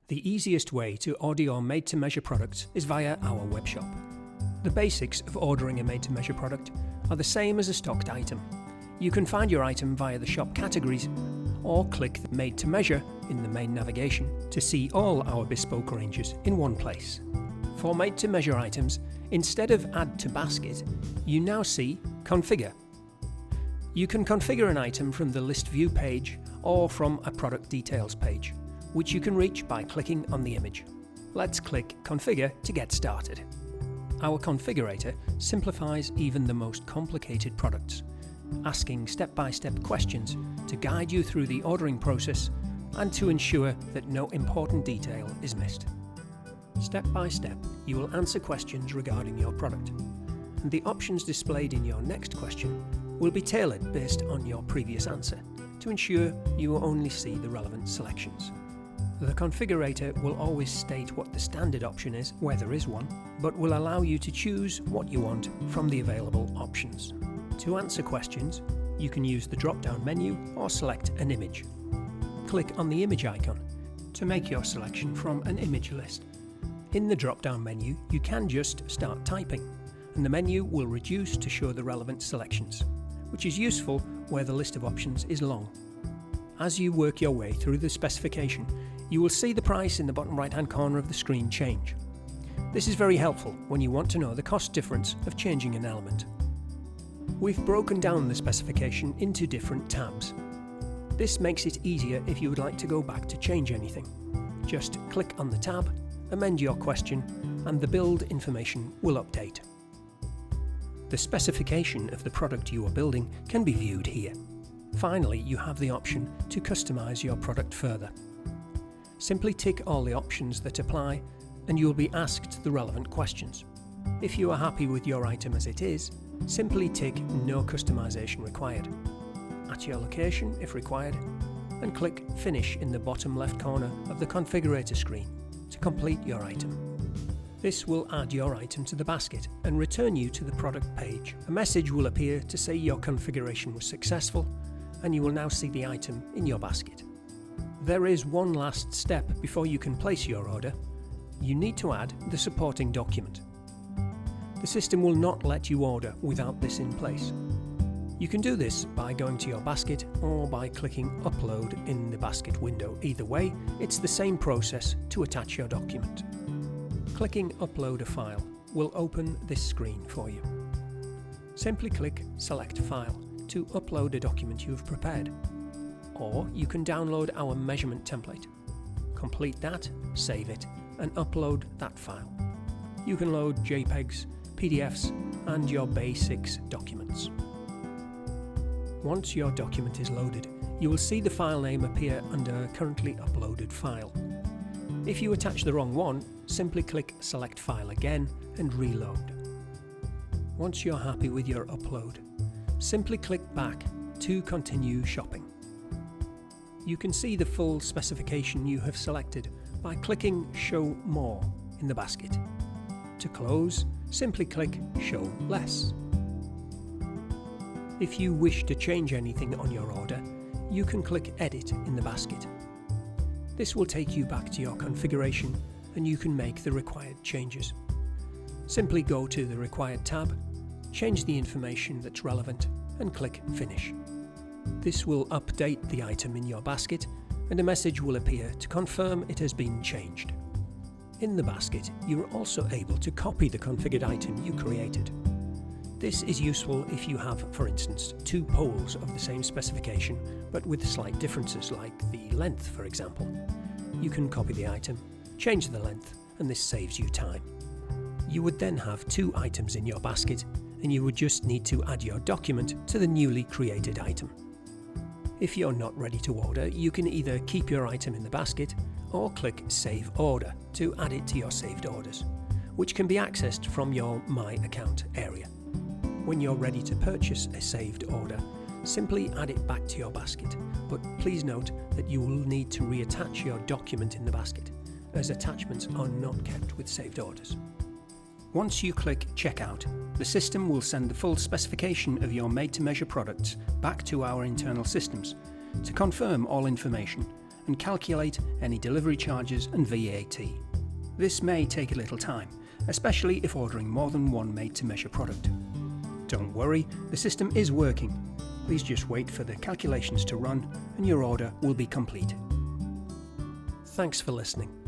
The easiest way to order your made-to-measure products is via our webshop. The basics of ordering a made-to-measure product are the same as a stocked item. You can find your item via the shop categories or click the Made to Measure in the main navigation to see all our bespoke ranges in one place. For made-to-measure items, instead of Add to Basket, you now see Configure. You can configure an item from the List View page or from a Product Details page, which you can reach by clicking on the image. Let's click Configure to get started. Our configurator simplifies even the most complicated products, asking step-by-step questions to guide you through the ordering process and to ensure that no important detail is missed. Step by step, you will answer questions regarding your product, and the options displayed in your next question will be tailored based on your previous answer to ensure you will only see the relevant selections. The configurator will always state what the standard option is, where there is one, but will allow you to choose what you want from the available options. To answer questions, you can use the drop-down menu or select an image. Click on the image icon to make your selection from an image list. In the drop-down menu, you can just start typing, and the menu will reduce to show the relevant selections, which is useful where the list of options is long. As you work your way through the specification, you will see the price in the bottom right-hand corner of the screen change. This is very helpful when you want to know the cost difference of changing an element. We've broken down the specification into different tabs. This makes it easier if you would like to go back to change anything. Just click on the tab, amend your question, and the build information will update. The specification of the product you are building can be viewed here. Finally, you have the option to customize your product further. Simply tick all the options that apply and you will be asked the relevant questions. If you are happy with your item as it is, simply tick No customization required at your location if required, and click Finish in the bottom left corner of the configurator screen to complete your item. This will add your item to the basket and return you to the product page. A message will appear to say your configuration was successful and you will now see the item in your basket. There is one last step before you can place your order. You need to add the supporting document. The system will not let you order without this in place. You can do this by going to your basket or by clicking Upload in the basket window. Either way, it's the same process to attach your document. Clicking Upload a file will open this screen for you. Simply click Select File to upload a document you have prepared. Or you can download our measurement template. Complete that, save it, and upload that file. You can load JPEGs, PDFs, and your basics documents. Once your document is loaded, you will see the file name appear under Currently Uploaded File. If you attach the wrong one, simply click Select File again and reload. Once you're happy with your upload, simply click back to continue shopping. You can see the full specification you have selected by clicking Show More in the basket. To close, simply click Show Less. If you wish to change anything on your order, you can click Edit in the basket. This will take you back to your configuration and you can make the required changes. Simply go to the required tab, change the information that's relevant and click Finish. This will update the item in your basket and a message will appear to confirm it has been changed. In the basket, you are also able to copy the configured item you created. This is useful if you have, for instance, two poles of the same specification but with slight differences like the length, for example. You can copy the item, change the length, and this saves you time. You would then have two items in your basket and you would just need to add your document to the newly created item. If you're not ready to order, you can either keep your item in the basket or click Save Order to add it to your saved orders, which can be accessed from your My Account area. When you're ready to purchase a saved order, simply add it back to your basket, but please note that you will need to reattach your document in the basket, as attachments are not kept with saved orders. Once you click Checkout, the system will send the full specification of your made-to-measure products back to our internal systems to confirm all information and calculate any delivery charges and VAT. This may take a little time, especially if ordering more than one made-to-measure product. Don't worry, the system is working. Please just wait for the calculations to run and your order will be complete. Thanks for listening.